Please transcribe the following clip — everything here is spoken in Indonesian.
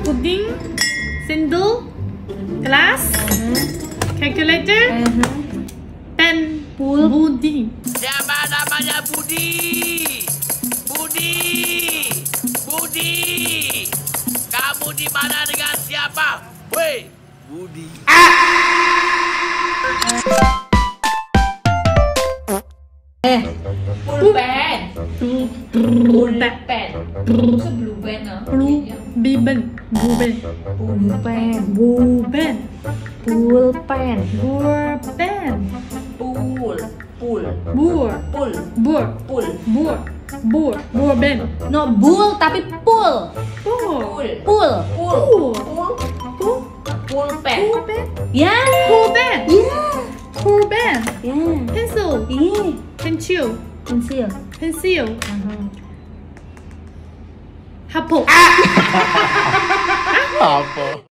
pudding, sendal, glass, calculator, pen, Budi. Siapa namanya Budi? Budi! Budi! Kamu di mana dengan siapa? Woi, Budi. Pulpen. Pulpen. Masa blue pen ah? Biben. Buben. Pulpen. Buben. Pulpen. Burpen. Pul. Pul. Bur. Pul. Bur. Pul. Bur. Bur. Burben. No, bull tapi pul. Bur. Pul. Pul. Pul. Pul. Pul. Pulpen. Pulpen. Ya. Pulpen. Ya. Pulpen. Ya. Pencil. Iya. Pencil. Pensil. Pencil. Apple. Apa?